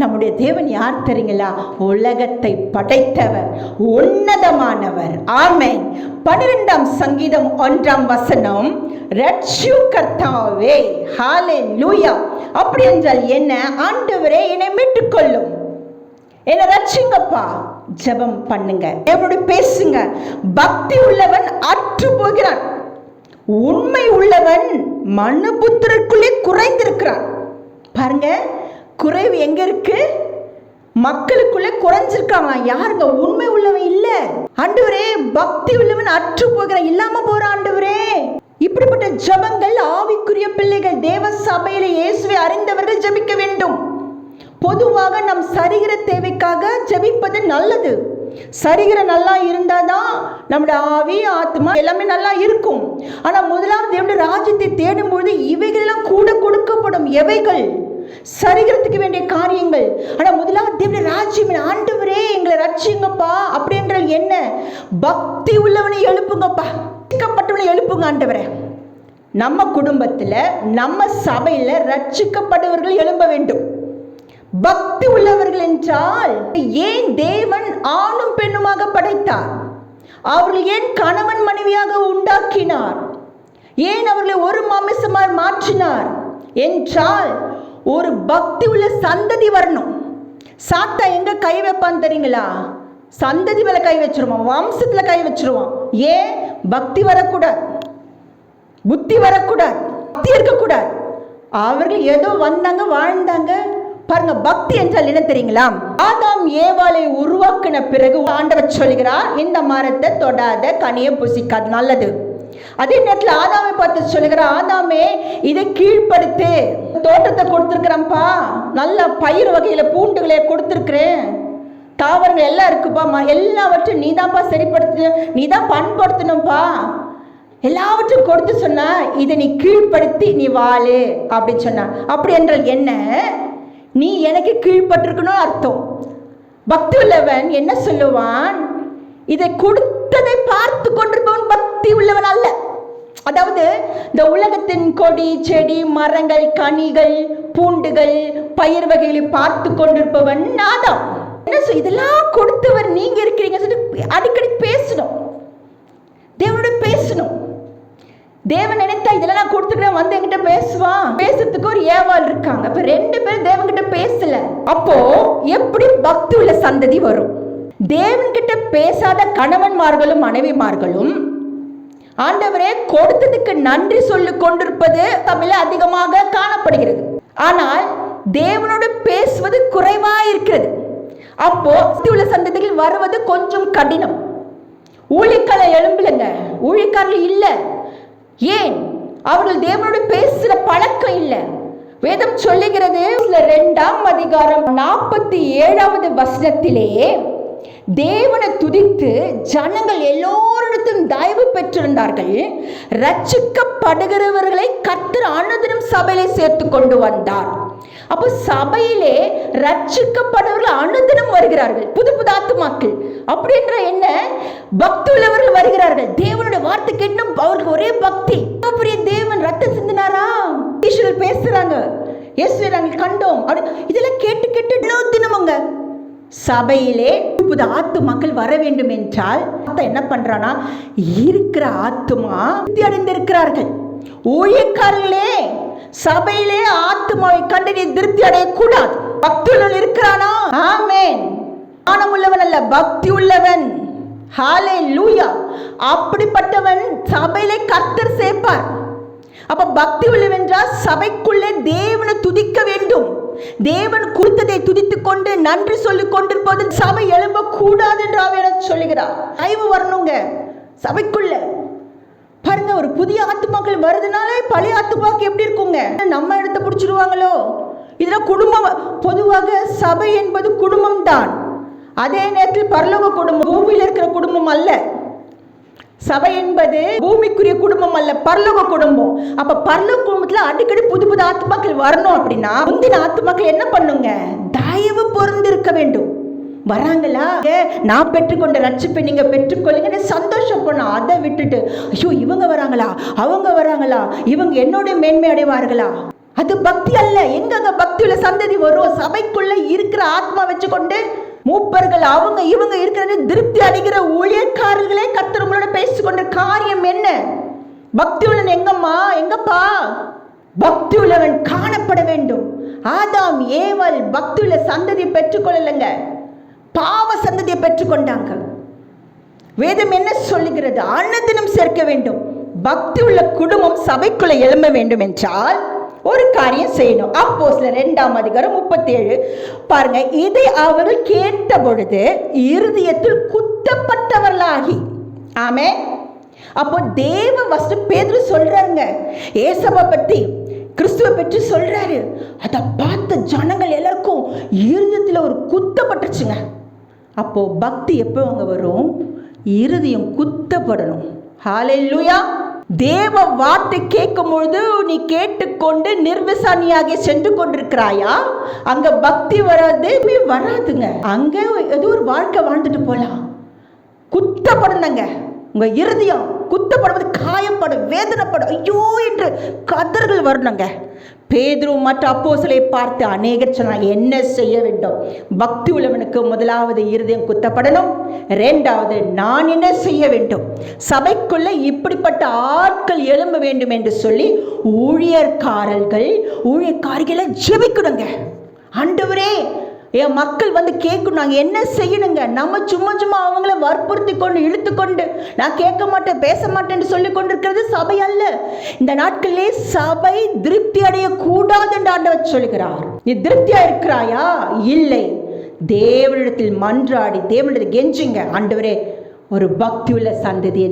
நம்முடைய தேவன் யார் தெரியுங்களா? உலகத்தை படைத்தவர், உன்னதமானவர். ஆமென். 12ஆம் சங்கீதம் 1ஆம் வசனம், ரட்சிக்கர்த்தாவே, ஹalleluya. அப்படி என்றால் என்ன? ஆண்டவரே என்னை மீட்டுக் கொள்ளும், என்னை ரட்சிங்கப்பா. ஜெபம் பண்ணுங்க, எப்படி பேசுங்க. பக்தி உள்ளவன் அற்று போகிறான், உண்மை உள்ளவன் மனுபுத்திரருக்குள்ளே குறைந்திருக்கிறான். பாருங்க, குறைவு எங்க இருக்கு? மக்களுக்குள்ளே குறைஞ்சிருக்காங்க. யாருங்க? உண்மை உள்ளவன் இல்ல. ஆண்டவரே, பக்தி உள்ளவன் அற்று போகிறான், இல்லாம போற ஆண்டவரே. இப்படிப்பட்ட ஜெபங்கள் ஆவிக்குரிய பிள்ளைகள் தேவ சபையில இயேசுவை அறிந்தவர்கள் ஜெபிக்க வேண்டும். பொதுவாக நம் சரீர தேவைக்காக ஜெபிப்பது நல்லது. சரீரம் நல்லா இருந்தாதான் நம்முடைய ஆவி, ஆத்மா எல்லாமே நல்லா இருக்கும். ஆனா முதலாவது தேவனுடைய ராஜ்யத்தை தேடும்போது இவைகளெல்லாம் கூட கொடுக்கப்படும். எவைகள்? சரீரத்துக்கு வேண்டிய காரியங்கள். ஆனா முதலாவது தேவனுடைய ராஜ்யம். ஆண்டவரே எங்களை ரட்சிங்கப்பா. அப்படி என்றால் என்ன? பக்தி உள்ளவனை எழுப்புங்கப்பா, ரட்சிக்கப்பட்டவனை எழுப்புங்க ஆண்டவரே. நம்ம குடும்பத்துல, நம்ம சபையில ரட்சிக்கப்படுவர்கள் எழும்ப வேண்டும். பக்தி உள்ளவர்கள் என்றால் ஏன் தேவன் ஆணும் பெண்ணுமாக படைத்தார்? அவர்கள் ஏன் கணவன் மனைவியாக உண்டாக்கினார்? ஏன் அவர்களை ஒரு மாமிசமாய் மாற்றினார் என்றால் ஒரு பக்தி உள்ள சந்ததி வரணும். சாத்தா எங்க கை வைப்பான்னு தெரியுங்களா? சந்ததி மேல கை வச்சிருவான், வம்சத்துல கை வச்சிருவான். ஏன்? பக்தி வரக்கூடாது, புத்தி வரக்கூடாது, பக்தி இருக்கக்கூடாது. அவர்கள் ஏதோ வந்தாங்க, வாழ்ந்தாங்க. பாருங்க, பக்தி என்றால் என்ன தெரியுங்களா? ஆதாம் ஏவாளை உருவாக்கின பிறகு ஆண்டவர் சொல்கிறார், இந்த மரத்தை தொடாத, கனியை புசிக்காது, நல்லது. அதே நேரத்தில் ஆதாமை பார்த்து சொல்லுகிறார், ஆதாமே இதை கீழ்ப்படுத்து, தோட்டத்தை கொடுத்துருக்கிறேன்ப்பா, நல்ல பயிர் வகையில பூண்டுகளை கொடுத்துருக்கிறேன், தாவரங்கள் எல்லாம் இருக்குப்பா, எல்லாவற்றையும் நீதான்ப்பா சரிப்படுத்து, நீதான் பண்படுத்தணும்ப்பா, எல்லாவற்றையும் கொடுத்து சொன்னா இதை நீ கீழ்ப்படுத்தி நீ வாழு அப்படின்னு சொன்ன. அப்படி என்றால் என்ன? நீ எனக்கு கீழ்பட்டிருக்கணும் அர்த்தம். பக்தி உள்ளவன் என்ன சொல்லுவான்? இதை கொடுத்ததை பார்த்து கொண்டிருப்பவன் பக்தி உள்ளவன் அல்ல. அதாவது இந்த உலகத்தின் கொடி, செடி, மரங்கள், கனிகள், பூண்டுகள், பயிர் வகைகளை பார்த்து கொண்டிருப்பவன் ஆதாம். என்ன இதெல்லாம் கொடுத்தவர் நீங்க இருக்கிறீங்க சொல்லி அடிக்கடி பேசணும், தேவனோட பேசணும். தேவன் நினைத்தா இதெல்லாம் கொடுத்துக்கிறேன் வந்து என்கிட்ட பேசுவான். பேசுறதுக்கு ஒரு ஏவாள் இருக்காங்க. இப்ப 2 பேரும் தேவன் கிட்ட பேசல. அப்போ எப்படி பக்தி உள்ள சந்ததி வரும்? தேவன் கிட்ட பேசாத கணவன்மார்களும் மனைவிமார்களும் ஆண்டவரே கொடுத்ததுக்கு நன்றி சொல்லி கொண்டிருப்பது தமிழ அதிகமாக காணப்படுகிறது. ஆனால் தேவனோடு பேசுவது குறைவா இருக்கிறது. அப்போ பக்தி உள்ள சந்ததிகள் வருவது கொஞ்சம் கடினம். ஊழியக்காரர் எழும்பலங்க, ஊழியக்காரர்கள் இல்ல. ஏன்? அவர்கள் தேவனோடு பேசுற பழக்கம் இல்லை. வேதம் சொல்லுகிறது 2ஆம் அதிகாரம் 47வது வசனத்திலே, தேவனை துதித்து ஜனங்கள் எல்லோரிடத்திலும் தயவு பெற்றிருந்தார்கள், ரட்சிக்கப்படுகிறவர்களை கர்த்தர் அனுதினம் சபையிலே சேர்த்து கொண்டு வந்தார். அப்போ சபையிலே ரட்சிக்கப்படுவர்கள் அனுதினம் வருகிறார்கள், புது புது ஆத்துமாக்கள். அப்படின்ற என்ன? பக்தி உள்ளவர்கள் வருகிறார்கள். தேவனுடைய வார்த்தை கேட்டும் அவருக்கு ஒரே பக்தி. பெரிய தேவன் ரத்தம் சிந்தினாரா, ஈஸ்வரர் பேசுறாங்க, இயேசுவை நாங்கள் கண்டோம், இதெல்லாம் கேட்டு கேட்டு தினமுங்க சபையிலே புது ஆத்துமாக்கள் வர வேண்டும் என்றால் என்ன பண்றானா, இருக்கிற ஆத்துமா திருப்தி அடைந்திருக்கிறார்கள். ஊழியக்காரர்களே சபையிலே ஆத்துமாவை கண்டு நீ திருப்தி அடையக்கூடாது. பக்தி உள்ளவன் இருக்கிறானா? ஆமென். ஞானம் உள்ளவன் அல்ல, பக்தி உள்ளவன். ஹalleluya. அப்படிப்பட்டவன் சபையிலே கர்த்தர் சேர்ப்பார். அப்ப பக்தி உள்ளவென்றால் சபைக்குள்ளே தேவனை துதிக்க வேண்டும். தேவன் கொடுத்ததை துதித்துக் கொண்டு நன்றி சொல்லிக் கொண்டிருப்பது சபை எழும்ப கூடாது என்று அவர் சொல்லுகிறார். தயவு வரணுங்க சபைக்குள்ள. பாருங்க, ஒரு புதிய ஆத்துமாக்கள் வருதுனாலே பழைய ஆத்துமாக்கு எப்படி இருக்குங்க? நம்ம இடத்தை பிடிச்சிருவாங்களோ? இதுல குடும்பம், பொதுவாக சபை என்பது குடும்பம் தான். அதே நேரத்தில் பரலோக குடும்பம், பூமியில் இருக்கிற குடும்பம் அல்ல. சபை என்பது பூமிக்குரிய குடும்பம் அல்ல, பரலோக குடும்பம். அப்ப பரலோக குடும்பத்துல அடிக்கடி புது புது ஆத்துமாக்கள் வரணும். அப்படின்னா முந்தின ஆத்துமாக்கள் என்ன பண்ணுங்க? தயவு பொருந்து இருக்க வேண்டும். வராங்களா, நான் பெற்றுக்கொண்ட ரட்சிப்பை நீங்க பெற்றுக்கொள்ளுங்க சந்தோஷப்படணும். அதை விட்டுட்டு ஐயோ இவங்க வராங்களா, அவங்க வராங்களா, இவங்க என்னோட மேன்மை அடைவார்களா, அது பக்தி அல்ல. எங்க பக்தி உள்ள சந்ததி வரும்? சபைக்குள்ள இருக்கிற ஆத்மா வச்சுக்கொண்டு மூப்பர்கள் அவங்க இவங்க இருக்கிறது திருப்தி அடைகிற ஊழியக்காரர்களே கர்த்தர் உங்களோட பேசிக்கொண்ட காரியம் என்ன? பக்தி உள்ளவன் எங்கப்பா? பக்தி உள்ளவன் காணப்பட வேண்டும். ஆதாம் ஏவாள் பக்தி உள்ள சந்ததியை பெற்றுக்கொள்ளலங்க, பாவ சந்ததியை பெற்றுக்கொண்டாங்க. வேதம் என்ன சொல்லுகிறது? அன்னதினம் சேர்க்க வேண்டும். பக்தி உள்ள குடும்பம் சபைக்குள்ள எழும்ப வேண்டும் என்றால் ஒரு காரியம் செய்யணும். அப்போஸ்தலர் 2:37 பாருங்க. இதை அவர்கள் கேட்ட பொழுது இருதயத்தில் குத்தப்பட்டவர்களாகி. ஆமென். அப்போ தேவ வசனம் பேதுரு சொல்றாங்க, ஏசப்பை பத்தி கிறிஸ்துவை பற்றி சொல்றாரு. அதை பார்த்த ஜனங்கள் எல்லாருக்கும் இருதயத்தில் ஒரு குத்தப்பட்டுச்சுங்க. அப்போ பக்தி எப்போ அங்க வரும்? இருதயம் குத்தப்படணும். ஹல்லேலூயா. தேவ வார்த்தை கேட்கும் பொழுது நீ கேட்டுக்கொண்டு நிர்விசானியாக சென்று கொண்டிருக்கிறாயா? அங்க பக்தி வராதுங்க. அங்க ஏதோ ஒரு வாழ்க்கை வாழ்ந்துட்டு போலாம். குத்தப்படணுங்க. உங்க இருதயம் குத்தப்படுவது, காயப்படும், வேதனைப்படும், ஐயோ என்று கதர்கள் வரணுங்க. பேதுரு மற்ற அப்போஸ்தலரை பார்த்து அநேகர் சொன்னாங்க, என்ன செய்ய வேண்டும்? பக்தி உள்ளவனுக்கு முதலாவது இருதயம் குத்தப்படணும். இரண்டாவது, நான் என்ன செய்ய வேண்டும்? சபைக்குள்ள இப்படிப்பட்ட ஆட்கள் எழும்ப வேண்டும் என்று சொல்லி ஊழியக்காரிகளை ஜெபிக்கணுங்க. ஆண்டவரே, என் மக்கள் வந்து கேட்கணும், நாங்கள் என்ன செய்யணுங்க? நம்ம சும்மா அவங்கள வற்புறுத்தி கொண்டு இழுத்து கொண்டு நான் கேட்க மாட்டேன் பேச மாட்டேன்னு சொல்லி கொண்டிருக்கிறது சபை அல்ல. இந்த நாட்களிலே சபை திருப்தி அடைய கூடாது என்று ஆண்டவர் சொல்கிறார். நீ திருப்தியா இருக்கிறாயா? இல்லை. தேவனிடத்தில் மன்றாடி தேவனிடத்தில் கெஞ்சுங்க, ஆண்டவரே ஒரு பக்தி உள்ள சந்ததியை